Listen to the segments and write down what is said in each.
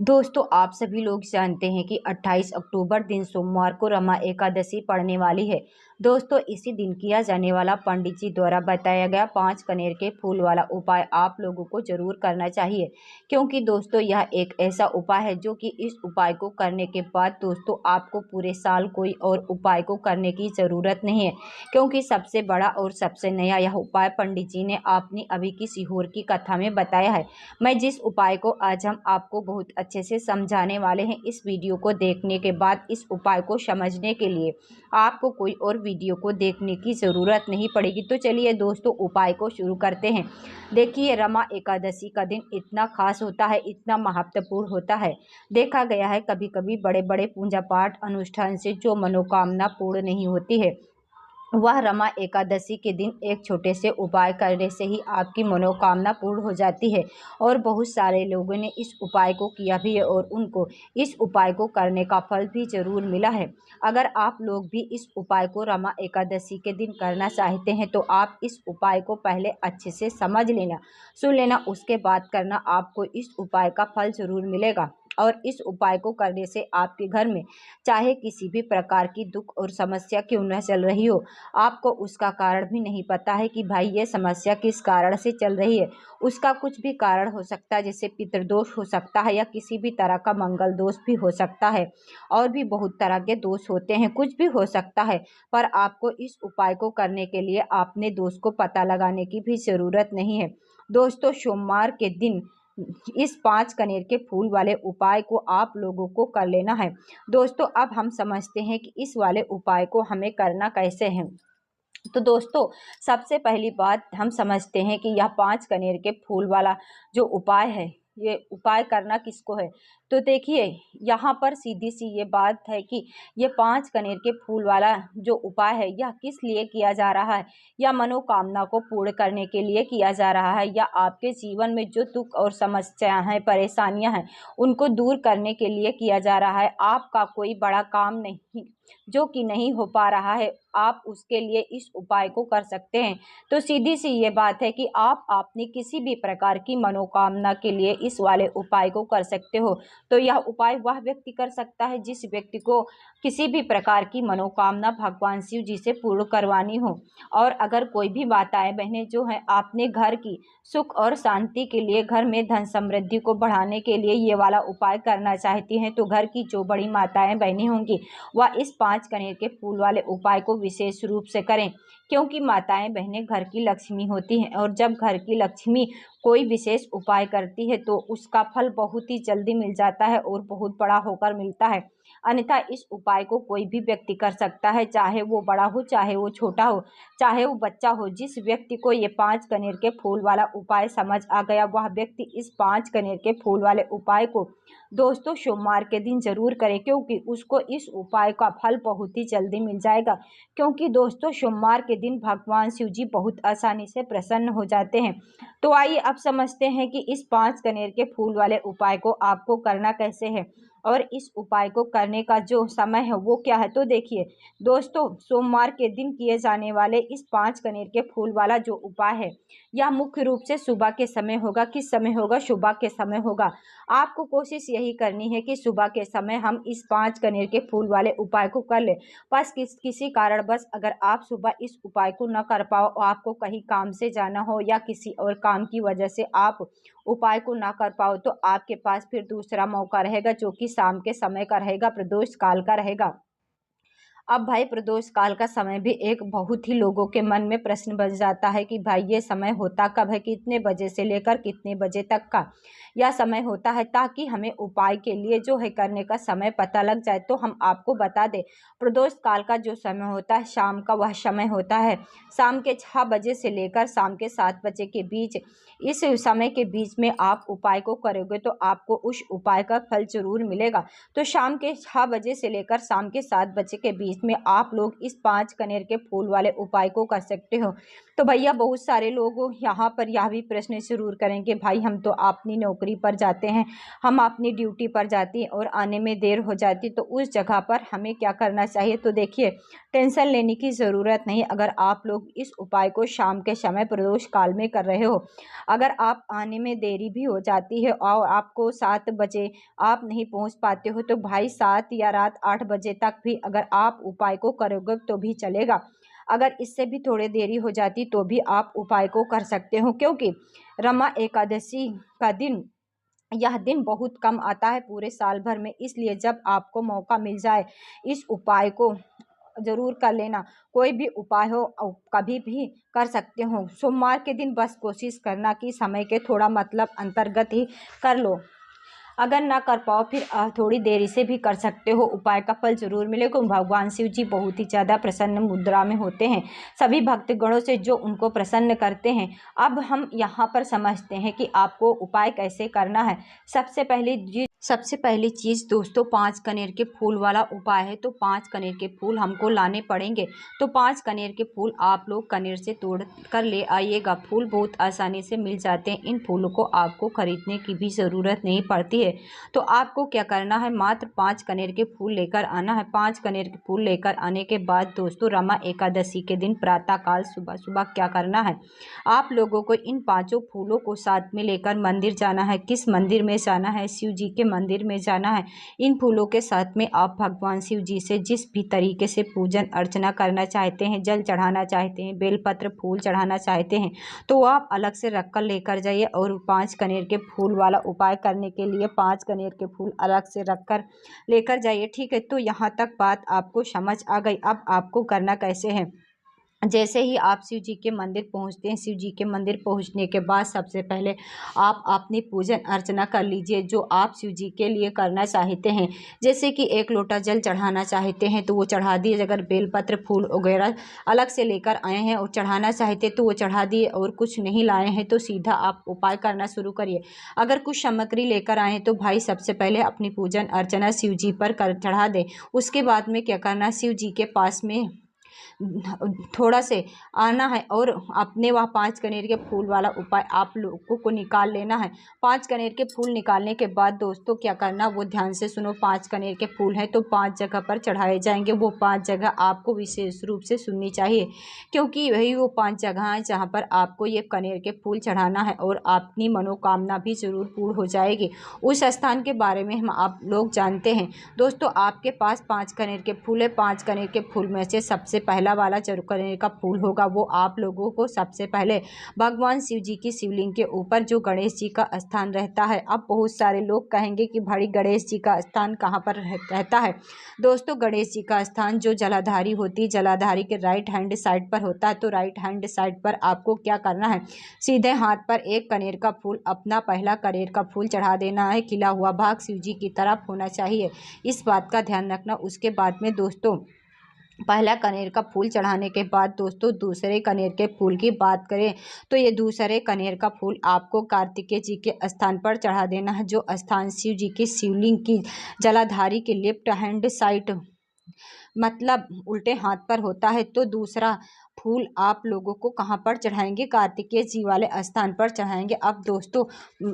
दोस्तों, आप सभी लोग जानते हैं कि 28 अक्टूबर दिन सोमवार को रमा एकादशी पड़ने वाली है। दोस्तों, इसी दिन किया जाने वाला पंडित जी द्वारा बताया गया 5 कनेर के फूल वाला उपाय आप लोगों को जरूर करना चाहिए, क्योंकि दोस्तों यह एक ऐसा उपाय है जो कि इस उपाय को करने के बाद दोस्तों आपको पूरे साल कोई और उपाय को करने की ज़रूरत नहीं है, क्योंकि सबसे बड़ा और सबसे नया यह उपाय पंडित जी ने अपनी अभी की सीहोर की कथा में बताया है। मैं जिस उपाय को आज हम आपको बहुत अच्छे से समझाने वाले हैं, इस वीडियो को देखने के बाद इस उपाय को समझने के लिए आपको कोई और वीडियो को देखने की ज़रूरत नहीं पड़ेगी। तो चलिए दोस्तों, उपाय को शुरू करते हैं। देखिए, रमा एकादशी का दिन इतना खास होता है, इतना महत्वपूर्ण होता है। देखा गया है कभी कभी बड़े बड़े पूजा पाठ अनुष्ठान से जो मनोकामना पूर्ण नहीं होती है, वह रमा एकादशी के दिन एक छोटे से उपाय करने से ही आपकी मनोकामना पूर्ण हो जाती है। और बहुत सारे लोगों ने इस उपाय को किया भी है और उनको इस उपाय को करने का फल भी ज़रूर मिला है। अगर आप लोग भी इस उपाय को रमा एकादशी के दिन करना चाहते हैं तो आप इस उपाय को पहले अच्छे से समझ लेना, सुन लेना, उसके बाद करना। आपको इस उपाय का फल ज़रूर मिलेगा। और इस उपाय को करने से आपके घर में चाहे किसी भी प्रकार की दुख और समस्या क्यों न चल रही हो, आपको उसका कारण भी नहीं पता है कि भाई ये समस्या किस कारण से चल रही है। उसका कुछ भी कारण हो सकता है, जैसे पितृदोष हो सकता है या किसी भी तरह का मंगल दोष भी हो सकता है, और भी बहुत तरह के दोष होते हैं, कुछ भी हो सकता है। पर आपको इस उपाय को करने के लिए अपने दोष को पता लगाने की भी ज़रूरत नहीं है। दोस्तों, सोमवार के दिन इस 5 कनेर के फूल वाले उपाय को आप लोगों को कर लेना है। दोस्तों, अब हम समझते हैं कि इस वाले उपाय को हमें करना कैसे है। तो दोस्तों, सबसे पहली बात हम समझते हैं कि यह 5 कनेर के फूल वाला जो उपाय है, ये उपाय करना किसको है। तो देखिए, यहाँ पर सीधी सी ये बात है कि ये 5 कनेर के फूल वाला जो उपाय है यह किस लिए किया जा रहा है। या मनोकामना को पूर्ण करने के लिए किया जा रहा है, या आपके जीवन में जो दुख और समस्याएं हैं, परेशानियां हैं, उनको दूर करने के लिए किया जा रहा है। आपका कोई बड़ा काम नहीं जो कि नहीं हो पा रहा है, आप उसके लिए इस उपाय को कर सकते हैं। तो सीधी सी ये बात है कि आप अपनी किसी भी प्रकार की मनोकामना के लिए इस वाले उपाय को कर सकते हो। तो यह उपाय वह व्यक्ति कर सकता है जिस व्यक्ति को किसी भी प्रकार की मनोकामना भगवान शिव जी से पूर्ण करवानी हो। और अगर कोई भी माताएं बहनें जो हैं अपने घर की सुख और शांति के लिए, घर में धन समृद्धि को बढ़ाने के लिए ये वाला उपाय करना चाहती हैं, तो घर की जो बड़ी माताएं बहनें होंगी वह इस 5 कनेर के फूल वाले उपाय को विशेष रूप से करें, क्योंकि माताएं बहनें घर की लक्ष्मी होती हैं। और जब घर की लक्ष्मी कोई विशेष उपाय करती है तो उसका फल बहुत ही जल्दी मिल जाता है और बहुत बड़ा होकर मिलता है। अन्यथा इस उपाय को कोई भी व्यक्ति कर सकता है, चाहे वो बड़ा हो, चाहे वो छोटा हो, चाहे वो बच्चा हो। जिस व्यक्ति को ये 5 कनेर के फूल वाला उपाय समझ आ गया, वह व्यक्ति इस 5 कनेर के फूल वाले उपाय को दोस्तों सोमवार के दिन जरूर करें, क्योंकि उसको इस उपाय का फल बहुत ही जल्दी मिल जाएगा। क्योंकि दोस्तों, सोमवार के दिन भगवान शिव जी बहुत आसानी से प्रसन्न हो जाते हैं। तो आइए अब समझते हैं कि इस 5 कनेर के फूल वाले उपाय को आपको करना कैसे है, और इस उपाय को करने का जो समय है वो क्या है। तो देखिए दोस्तों, सोमवार के दिन किए जाने वाले इस 5 कनेर के फूल वाला जो उपाय है, यह मुख्य रूप से सुबह के समय होगा। किस समय होगा? सुबह के समय होगा। आपको कोशिश यही करनी है कि सुबह के समय हम इस 5 कनेर के फूल वाले उपाय को कर लें। बस किसी कारण बस अगर आप सुबह इस उपाय को न कर पाओ, आपको कहीं काम से जाना हो या किसी और काम की वजह से आप उपाय को ना कर पाओ, तो आपके पास फिर दूसरा मौका रहेगा, जो कि शाम के समय का रहेगा, प्रदोष काल का रहेगा। अब भाई, प्रदोष काल का समय भी एक बहुत ही लोगों के मन में प्रश्न बन जाता है कि भाई ये समय होता कब है, कितने बजे से लेकर कितने बजे तक का यह समय होता है, ताकि हमें उपाय के लिए जो है करने का समय पता लग जाए। तो हम आपको बता दें, प्रदोष काल का जो समय होता है शाम का, वह समय होता है शाम के 6 बजे से लेकर शाम के 7 बजे के बीच। इस समय के बीच में आप उपाय को करोगे तो आपको उस उपाय का फल जरूर मिलेगा। तो शाम के 6 बजे से लेकर शाम के 7 बजे के बीच बीच में आप लोग इस 5 कनेर के फूल वाले उपाय को कर सकते हो। तो भैया बहुत सारे लोग यहाँ पर यह भी प्रश्न ज़रूर करेंगे, भाई हम तो अपनी नौकरी पर जाते हैं, हम अपनी ड्यूटी पर जाती हैं और आने में देर हो जाती, तो उस जगह पर हमें क्या करना चाहिए। तो देखिए, टेंशन लेने की ज़रूरत नहीं। अगर आप लोग इस उपाय को शाम के समय प्रदोष काल में कर रहे हो, अगर आप आने में देरी भी हो जाती है और आपको 7 बजे आप नहीं पहुंच पाते हो, तो भाई 7 या रात 8 बजे तक भी अगर आप उपाय को करोगे तो भी चलेगा। अगर इससे भी थोड़ी देरी हो जाती तो भी आप उपाय को कर सकते हो, क्योंकि रमा एकादशी का दिन, यह दिन बहुत कम आता है पूरे साल भर में। इसलिए जब आपको मौका मिल जाए इस उपाय को ज़रूर कर लेना। कोई भी उपाय हो कभी भी कर सकते हो। सोमवार के दिन बस कोशिश करना कि समय के थोड़ा मतलब अंतर्गत ही कर लो। अगर ना कर पाओ फिर थोड़ी देरी से भी कर सकते हो, उपाय का फल जरूर मिलेगा। भगवान शिव जी बहुत ही ज़्यादा प्रसन्न मुद्रा में होते हैं सभी भक्तगणों से जो उनको प्रसन्न करते हैं। अब हम यहाँ पर समझते हैं कि आपको उपाय कैसे करना है। सबसे पहली चीज़ दोस्तों 5 कनेर के फूल वाला उपाय है। तो 5 कनेर के फूल हमको लाने पड़ेंगे। तो 5 कनेर के फूल आप लोग कनेर से तोड़ कर ले आइएगा। फूल बहुत आसानी से मिल जाते हैं, इन फूलों को आपको खरीदने की भी ज़रूरत नहीं पड़ती है। तो आपको क्या करना है, मात्र 5 कनेर के फूल लेकर आना है। 5 कनेर के फूल लेकर आने के बाद दोस्तों रमा एकादशी के दिन प्रातःकाल सुबह सुबह क्या करना है, आप लोगों को इन 5 फूलों को साथ में लेकर मंदिर जाना है। किस मंदिर में जाना है, शिव जी के मंदिर में जाना है। इन फूलों के साथ में आप भगवान शिव जी से जिस भी तरीके से पूजन अर्चना करना चाहते हैं, जल चढ़ाना चाहते हैं, बेलपत्र फूल चढ़ाना चाहते हैं, तो आप अलग से रख कर लेकर जाइए। और 5 कनेर के फूल वाला उपाय करने के लिए 5 कनेर के फूल अलग से रख कर लेकर जाइए। ठीक है, तो यहाँ तक बात आपको समझ आ गई। अब आपको करना कैसे है, जैसे ही आप शिव जी के मंदिर पहुंचते हैं, शिव जी के मंदिर पहुंचने के बाद सबसे पहले आप अपनी पूजन अर्चना कर लीजिए जो आप शिव जी के लिए करना चाहते हैं। जैसे कि 1 लोटा जल चढ़ाना चाहते हैं तो वो चढ़ा दिए। अगर बेलपत्र फूल वगैरह अलग से लेकर आए हैं और चढ़ाना चाहते तो वो चढ़ा दिए, और कुछ नहीं लाए हैं तो सीधा आप उपाय करना शुरू करिए। अगर कुछ सामग्री लेकर आए हैं तो भाई सबसे पहले अपनी पूजन अर्चना शिव जी पर कर चढ़ा दें। उसके बाद में क्या करना, शिव जी के पास में थोड़ा से आना है और अपने वह 5 कनेर के फूल वाला उपाय आप लोगों को निकाल लेना है। 5 कनेर के फूल निकालने के बाद दोस्तों क्या करना, वो ध्यान से सुनो। 5 कनेर के फूल हैं तो 5 जगह पर चढ़ाए जाएंगे। वो 5 जगह आपको विशेष रूप से सुननी चाहिए, क्योंकि वही वो 5 जगह हैं जहाँ पर आपको ये कनेर के फूल चढ़ाना है और अपनी मनोकामना भी जरूर पूर्ण हो जाएगी। उस स्थान के बारे में हम आप लोग जानते हैं। दोस्तों आपके पास 5 कनेर के फूल है। 5 कनेर के फूल में से सबसे पहला वाला जो कनेर का फूल होगा वो आप लोगों को सबसे पहले भगवान शिव जी की शिवलिंग के ऊपर जो गणेश जी का स्थान रहता है। अब बहुत सारे लोग कहेंगे कि भाई गणेश जी का स्थान कहाँ पर रहता है। दोस्तों गणेश जी का स्थान जो जलाधारी होती है, जलाधारी के राइट हैंड साइड पर होता है। तो राइट हैंड साइड पर आपको क्या करना है, सीधे हाथ पर 1 कनेर का फूल, अपना पहला कनेर का फूल चढ़ा देना है। खिला हुआ भाग शिव जी की तरफ होना चाहिए, इस बात का ध्यान रखना। उसके बाद में दोस्तों पहला कनेर का फूल चढ़ाने के बाद दोस्तों दूसरे कनेर के फूल की बात करें तो ये दूसरे कनेर का फूल आपको कार्तिकेय जी के स्थान पर चढ़ा देना है, जो स्थान शिव जी की शिवलिंग की जलाधारी के लेफ्ट हैंड साइड मतलब उल्टे हाथ पर होता है। तो दूसरा फूल आप लोगों को कहाँ पर चढ़ाएंगे, कार्तिकेय जी वाले स्थान पर चढ़ाएंगे। अब दोस्तों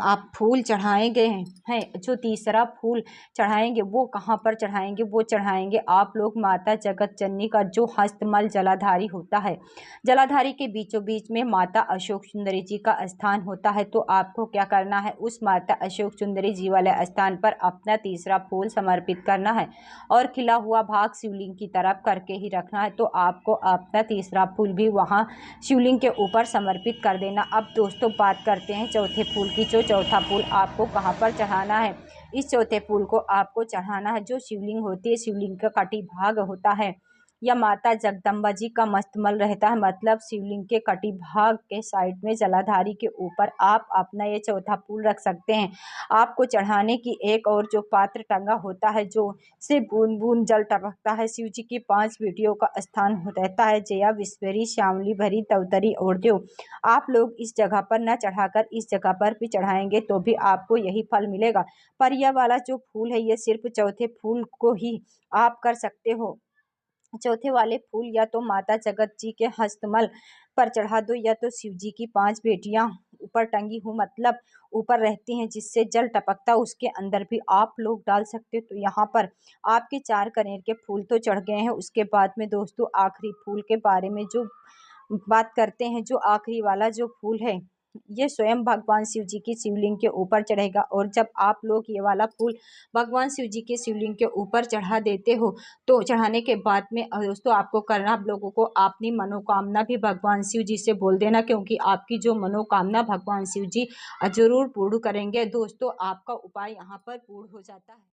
आप फूल चढ़ाएंगे हैं, जो तीसरा फूल चढ़ाएंगे वो कहाँ पर चढ़ाएंगे, वो चढ़ाएंगे आप लोग माता जगत जननी का जो हस्तमल जलाधारी होता है। जलाधारी के बीचों बीच में माता अशोक सुंदरी जी का स्थान होता है। तो आपको क्या करना है, उस माता अशोक सुंदरी जी वाले स्थान पर अपना तीसरा फूल समर्पित करना है और खिला हुआ भाग शिवलिंग की तरफ करके ही रखना है। तो आपको अपना तीसरा फूल भी वहाँ शिवलिंग के ऊपर समर्पित कर देना। अब दोस्तों बात करते हैं चौथे फूल की। जो चौथा फूल आपको कहाँ पर चढ़ाना है, इस चौथे फूल को आपको चढ़ाना है जो शिवलिंग होती है, शिवलिंग का कटी भाग होता है या माता जगदम्बा जी का मस्तमल रहता है, मतलब शिवलिंग के कटी भाग के साइड में जलाधारी के ऊपर आप अपना ये चौथा फूल रख सकते हैं। आपको चढ़ाने की एक और जो पात्र टंगा होता है जो से बूंद बूंद जल टपकता है, शिव जी की 5 बेटियों का स्थान रहता है, जया विश्वरी श्यामली भरी तवतरी और देव। आप लोग इस जगह पर न चढ़ाकर इस जगह पर भी चढ़ाएंगे तो भी आपको यही फल मिलेगा। पर यह वाला जो फूल है ये सिर्फ चौथे फूल को ही आप कर सकते हो। चौथे वाले फूल या तो माता जगत जी के हस्तकमल पर चढ़ा दो या तो शिव जी की 5 बेटियां ऊपर टंगी हो मतलब ऊपर रहती हैं जिससे जल टपकता उसके अंदर भी आप लोग डाल सकते हो। तो यहाँ पर आपके 4 कनेर के फूल तो चढ़ गए हैं। उसके बाद में दोस्तों आखिरी फूल के बारे में जो बात करते हैं, जो आखिरी वाला जो फूल है ये स्वयं भगवान शिव जी की शिवलिंग के ऊपर चढ़ेगा। और जब आप लोग ये वाला फूल भगवान शिव जी के शिवलिंग के ऊपर चढ़ा देते हो तो चढ़ाने के बाद में दोस्तों आपको करना, आप लोगों को अपनी मनोकामना भी भगवान शिव जी से बोल देना, क्योंकि आपकी जो मनोकामना भगवान शिव जी जरूर पूर्ण करेंगे। दोस्तों आपका उपाय यहाँ पर पूर्ण हो जाता है।